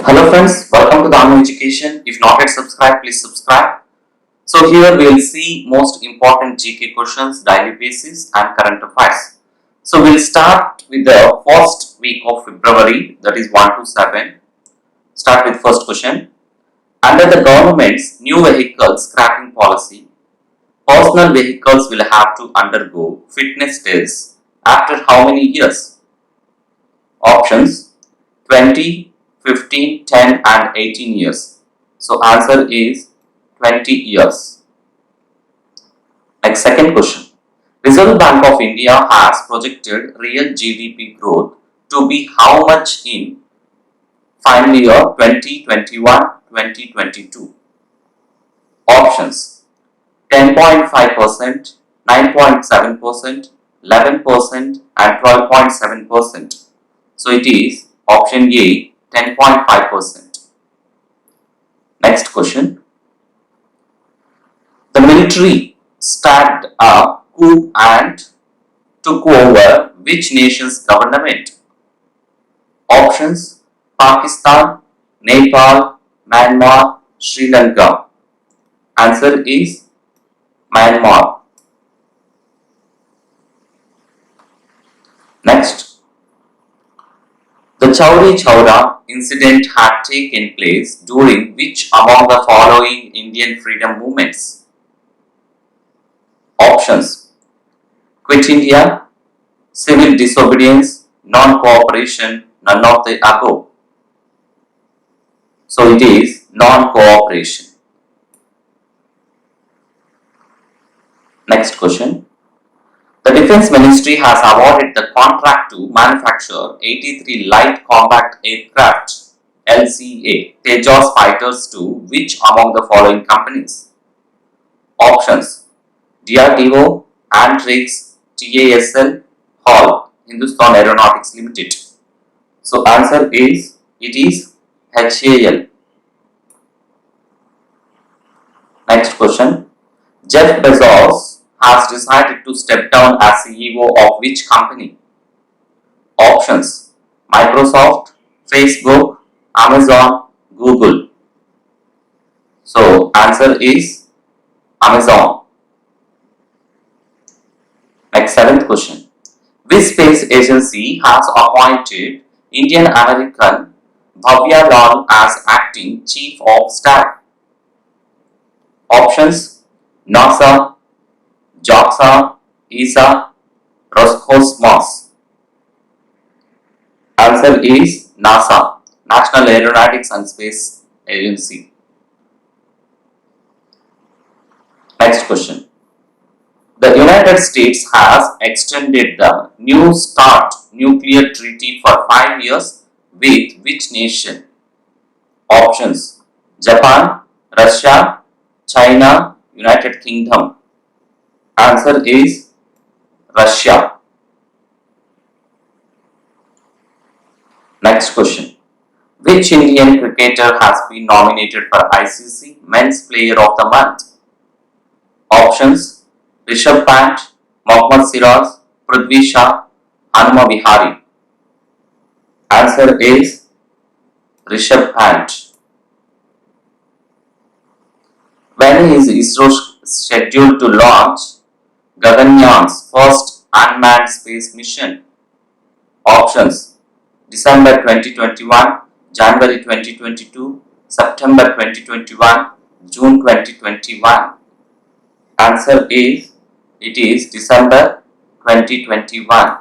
Hello friends, welcome to the Anu Education. If not yet subscribed, please subscribe. So here we will see most important GK questions, daily basis and current affairs. So we'll start with the first week of February, that is 1 to 7. Start with first question. Under the government's new vehicle scrapping policy, personal vehicles will have to undergo fitness tests after how many years? Options 20, 15, 10 and 18 years. So answer is 20 years. Next second question. Reserve Bank of India has projected real GDP growth to be how much in final year 2021-2022? Options 10.5%, 9.7%, 11% and 12.7%. So it is option A 10.5%. Next question. The military started a coup and took over which nation's government? Options Pakistan, Nepal, Myanmar, Sri Lanka. Answer is Myanmar. Next. The Chauri Chaura incident had taken place during which among the following Indian freedom movements? Options Quit India, Civil Disobedience, Non-Cooperation, none of the above. So it is non-cooperation. Next question. The Defence Ministry has awarded the contract to manufacture 83 Light Combat Aircraft LCA Tejas fighters to which among the following companies? Options DRDO, Antrix, TASL, Hall, Hindustan Aeronautics Limited. So answer is, it is HAL. Next question. Jeff Bezos has decided to step down as CEO of which company? Options Microsoft, Facebook, Amazon, Google. So answer is Amazon. Next seventh question. Which space agency has appointed Indian American Bhavya Lal as acting chief of staff? Options NASA, JAXA, ESA, Roscosmos. Answer is NASA, National Aeronautics and Space Agency. Next question. The United States has extended the New START nuclear treaty for 5 years with which nation? Options Japan, Russia, China, United Kingdom. Answer is Russia. Next question. Which Indian cricketer has been nominated for ICC Men's Player of the Month? Options Rishabh Pant, Mohammad Siraj, Prithvi Shaw, Hanuma Vihari. Answer is Rishabh Pant. When is ISRO scheduled to launch Gaganyaan's first unmanned space mission? Options December 2021, January 2022, September 2021, June 2021. Answer is, it is December 2021.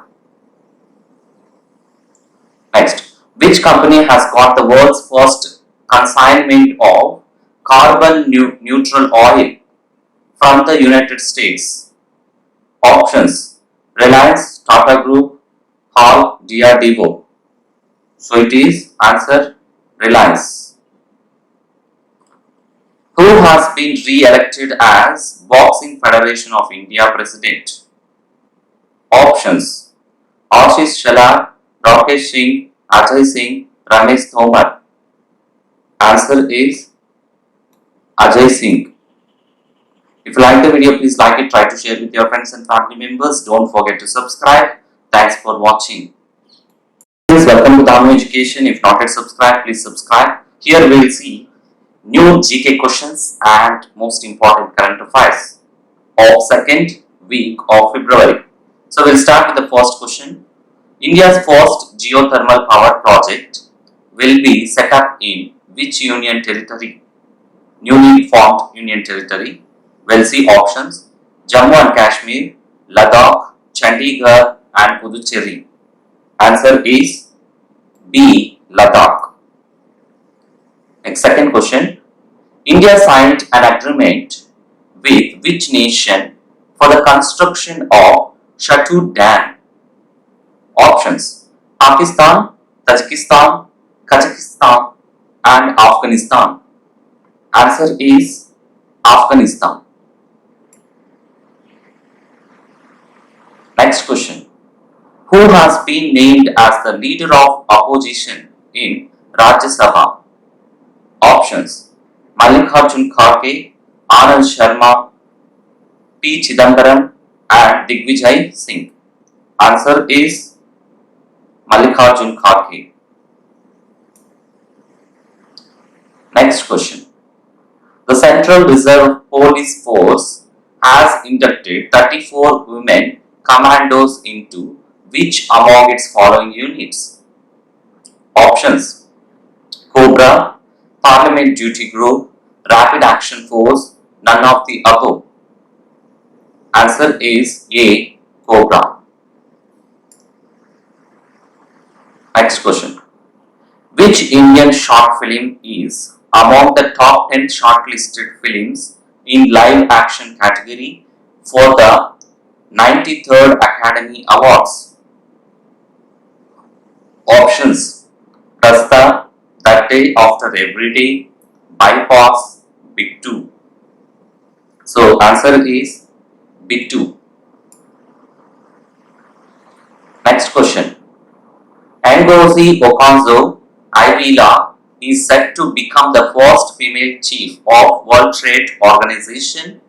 Next, which company has got the world's first consignment of carbon neutral oil from the United States? Options Reliance, Tata Group, Hall, DRDO. So it is answer Reliance. Who has been re-elected as Boxing Federation of India President? Options Ashish Shelar, Rakesh Singh, Ajay Singh, Ramesh Tomar. Answer is Ajay Singh. If you like the video, please like it, try to share with your friends and family members. Don't forget to subscribe. Thanks for watching. Welcome to to Danu Education. If not yet subscribed, please subscribe. Here we will see new GK questions and most important current affairs of second week of February. So we'll start with the first question. India's first geothermal power project will be set up in which union territory? Newly formed union territory. We'll see options: Jammu and Kashmir, Ladakh, Chandigarh and Puducherry. Answer is B. Ladakh. Next, second question. India signed an agreement with which nation for the construction of Shatu Dam? Options: Pakistan, Tajikistan, Kazakhstan and Afghanistan. Answer is Afghanistan. Next question. Who has been named as the leader of opposition in Rajya Sabha? Options: Mallikarjun Kharge, Anand Sharma, P. Chidambaram and Digvijay Singh. Answer is Mallikarjun Kharge. Next question. The Central Reserve Police Force has inducted 34 women commandos into which among its following units? Options: Cobra, Parliament Duty Group, Rapid Action Force, none of the above. Answer is A. Cobra. Next question. Which Indian short film is among the top 10 shortlisted films in live action category for the 93rd Academy Awards? Options: Rasta, That Day After Every Day, Bypass, Big 2. So answer is Big 2. Next question. Ngozi Okonjo-Iweala is said to become the first female chief of World Trade Organization.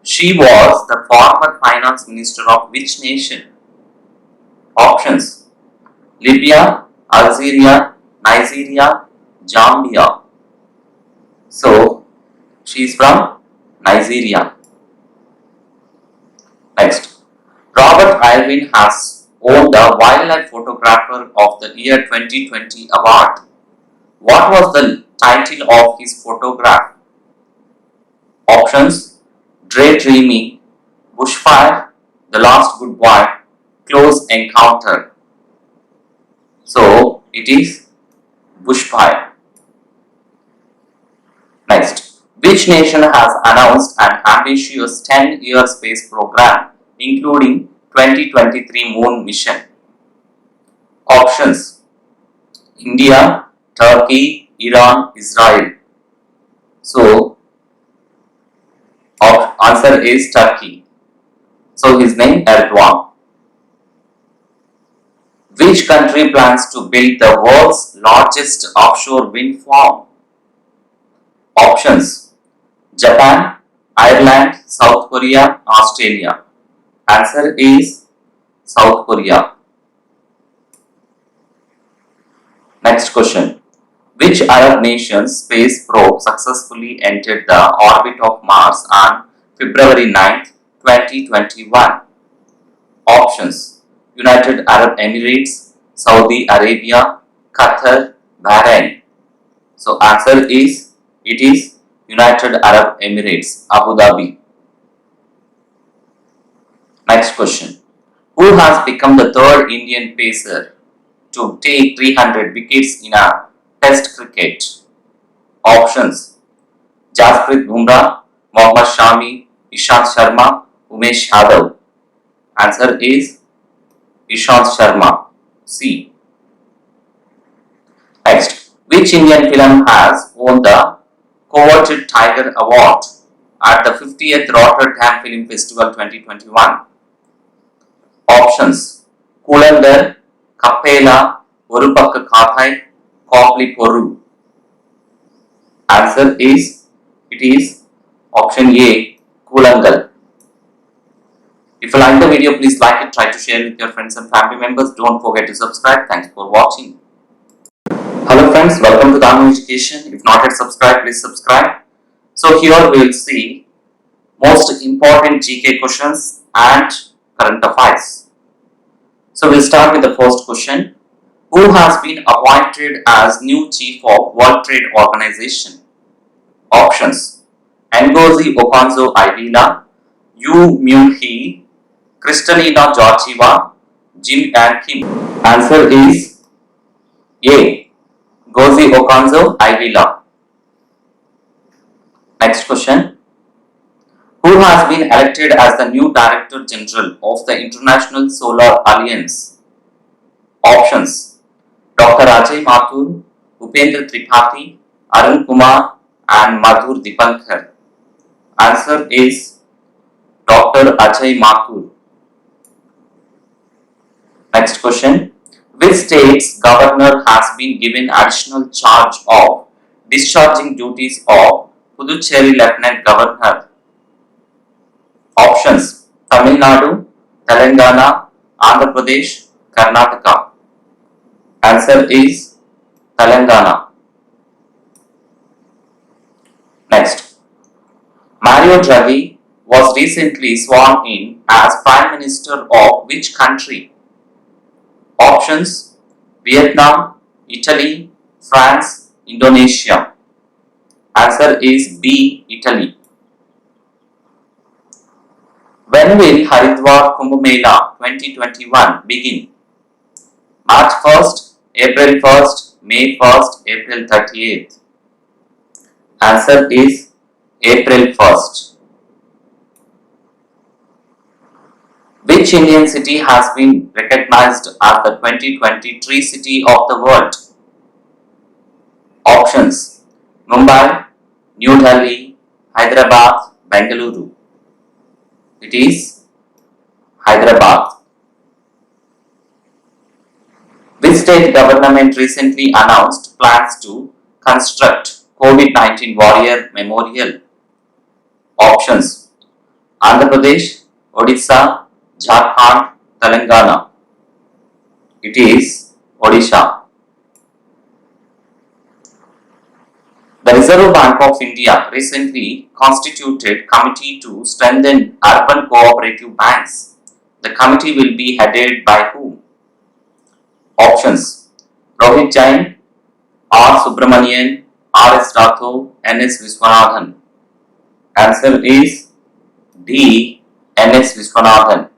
She was the former finance minister of which nation? Options: Libya, Algeria, Nigeria, Zambia. So she is from Nigeria. Next. Robert Irwin has won the Wildlife Photographer of the Year 2020 award. What was the title of his photograph? Options: Daydreaming, Bushfire, The Last Good Boy, Close Encounter. So it is Bushfire. Next. Which nation has announced an ambitious 10-year space program including 2023 moon mission? Options: India, Turkey, Iran, Israel. So answer is Turkey. So his name Erdogan. Which country plans to build the world's largest offshore wind farm? Options: Japan, Ireland, South Korea, Australia. Answer is South Korea. Next question. Which Arab nation's space probe successfully entered the orbit of Mars on February 9, 2021? Options: United Arab Emirates, Saudi Arabia, Qatar, Bahrain. So answer is, it is United Arab Emirates, Abu Dhabi. Next question. Who has become the third Indian pacer to take 300 wickets in a Test cricket? Options: Jasprit Bumrah, Mohammad Shami, Ishant Sharma, Umesh Yadav. Answer is Ishant Sharma, C. Next. Which Indian film has won the Coveted Tiger Award at the 50th Rotterdam Film Festival 2021? Options: Kulandar, Kapela, Orupakka Kathai, Kopli Poru. Answer is, it is option A, Kulangal. If you like the video, please like it, try to share it with your friends and family members. Don't forget to subscribe. Thanks for watching. friends, welcome to Danu Education. If not yet subscribed, please subscribe. So here we will see most important GK questions and current affairs. So we'll start with the first question. Who has been appointed as new chief of World Trade Organization? Options: Ngozi Okonjo-Iweala, Yu Myung-hee, Kristalina Georgieva, Jim and Kim. Answer is A. Ngozi Okonjo-Iweala. Next question. Who has been elected as the new Director General of the International Solar Alliance? Options: Dr. Ajay Mathur, Upendra Tripathi, Arun Kumar and Madhur Dipankar. Answer is Dr. Ajay Mathur. Next question. Which state's governor has been given additional charge of discharging duties of Puducherry Lieutenant Governor? Options: Tamil Nadu, Telangana, Andhra Pradesh, Karnataka. Answer is Telangana. Next. Mario Draghi was recently sworn in as Prime Minister of which country? Options: Vietnam, Italy, France, Indonesia. Answer is B. Italy. When will Haridwar Kumbh Mela 2021 begin? March 1st, April 1st, May 1st, April 38th. Answer is April 1st. Which Indian city has been recognized as the 2020 Tree City of the World? Options: Mumbai, New Delhi, Hyderabad, Bengaluru. It is Hyderabad. Which state government recently announced plans to construct COVID-19 Warrior Memorial? Options: Andhra Pradesh, Odisha, Jharkhand, Telangana. It is Odisha. The Reserve Bank of India recently constituted committee to strengthen urban cooperative banks. The committee will be headed by whom? Options: Rohit Jain, R. Subramanian, R. S. Rathore, N. S. Viswanathan. Answer is D. N. S. Viswanathan.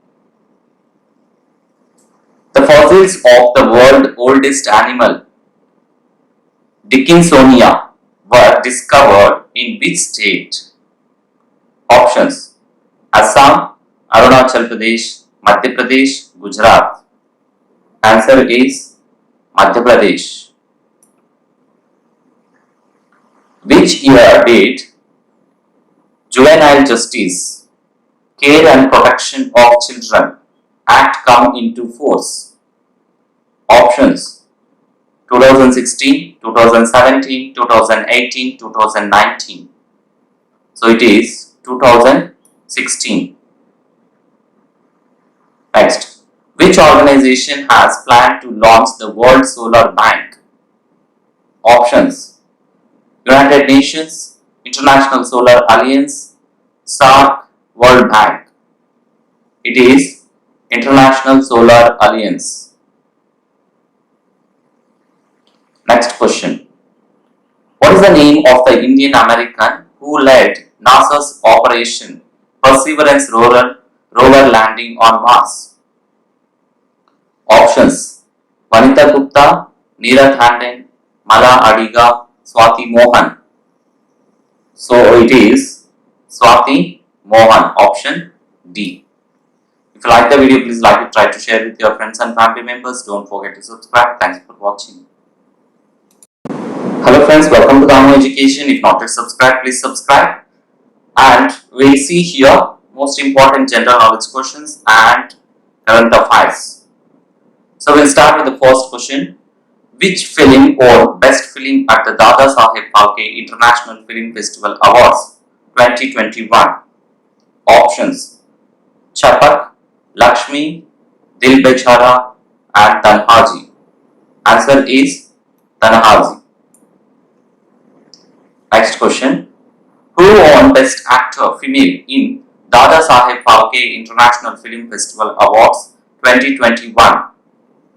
The fossils of the world's oldest animal, Dickinsonia, were discovered in which state? Options: Assam, Arunachal Pradesh, Madhya Pradesh, Gujarat. Answer is Madhya Pradesh. Which year did Juvenile Justice, Care and Protection of Children Act come into force? Options: 2016, 2017, 2018, 2019. So it is 2016. Next. Which organization has planned to launch the World Solar Bank? Options: United Nations, International Solar Alliance, SAARC, World Bank. It is International Solar Alliance. Next question. What is the name of the Indian American who led NASA's Operation Perseverance rover landing on Mars? Options: Vanita Gupta, Neera Tanden, Mala Adiga, Swati Mohan. So it is Swati Mohan, option D. If you like the video, please like it, try to share with your friends and family members. Don't forget to subscribe. Thanks for watching. Hello friends, welcome to Danu Education. If not yet subscribed, please subscribe. And we'll see here most important general knowledge questions and current affairs. So we'll start with the first question. Which film won Best Film at the Dada Saheb Phalke International Film Festival Awards 2021? Options: Chapak, Lakshmi, Dil Bechara and Tanhaji. Answer is Tanhaji. Next question. Who won Best Actor Female in Dada Saheb Phalke International Film Festival Awards 2021?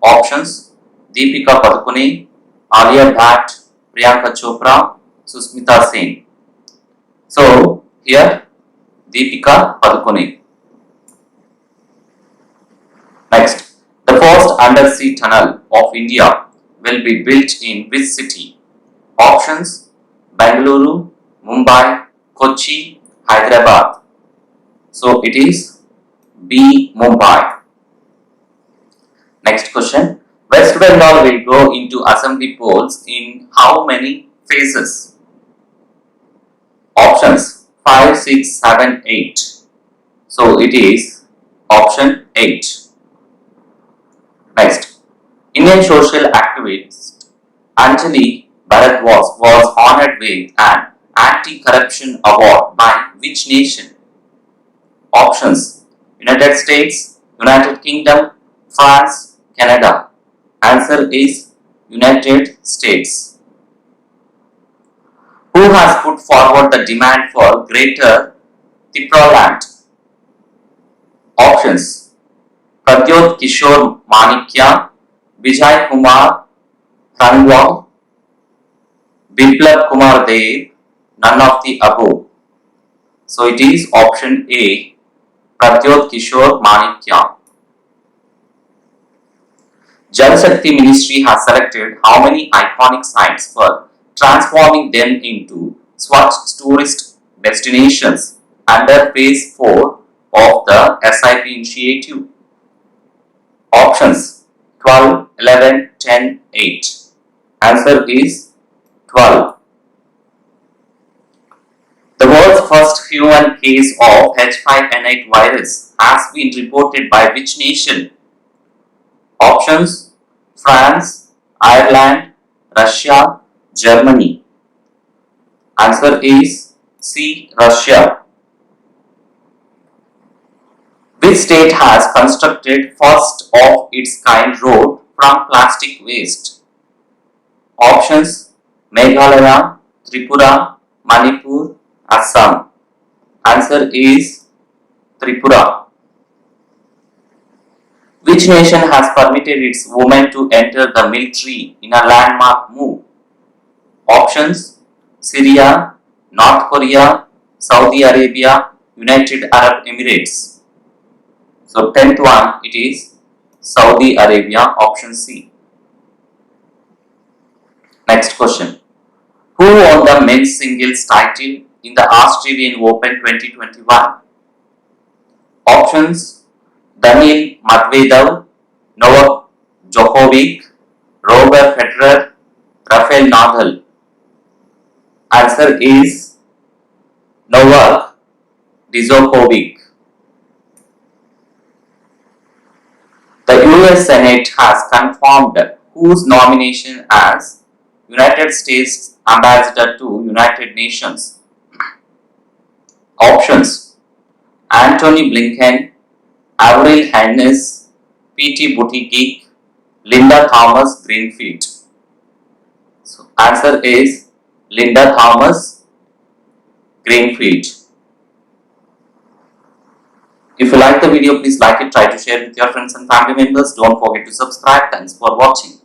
Options: Deepika Padukone, Alia Bhatt, Priyanka Chopra, Susmita Sen. So here Deepika Padukone. Next, the first undersea tunnel of India will be built in which city? Options: Bengaluru, Mumbai, Kochi, Hyderabad. So it is B. Mumbai. Next question. West Bengal will go into assembly polls in how many phases? Options: 5, 6, 7, 8. So it is option 8. Next, Indian social activist Anjali Bharadwaj was honored with an anti-corruption award by which nation? Options: United States, United Kingdom, France, Canada. Answer is United States. Who has put forward the demand for Greater Tipraland? Options: Pradyot Kishore Manikya, Vijay Kumar Rangwal, Biplab Kumar Dev, none of the above. So it is option A, Pradyot Kishore Manikya. Jal Shakti Ministry has selected how many iconic sites for transforming them into Swachh tourist destinations under phase 4 of the SIP initiative? Options: 12, 11, 10, 8. Answer is 12. The world's first human case of H5N8 virus has been reported by which nation? Options: France, Ireland, Russia, Germany. Answer is C. Russia. Which state has constructed first of its kind road from plastic waste? Options: Meghalaya, Tripura, Manipur, Assam. Answer is Tripura. Which nation has permitted its women to enter the military in a landmark move? Options: Syria, North Korea, Saudi Arabia, United Arab Emirates. So 10th one, it is Saudi Arabia, option C. Next question. Who won the men's singles title in the Australian Open 2021? Options: Daniil Medvedev, Novak Djokovic, Roger Federer, Rafael Nadal. Answer is Novak Djokovic. The US Senate has confirmed whose nomination as United States Ambassador to United Nations? Options: Antony Blinken, Avril Haines, P.T. Buttigieg, Linda Thomas Greenfield. So answer is Linda Thomas Greenfield. If you like the video, please like it, try to share it with your friends and family members. Don't forget to subscribe. Thanks for watching.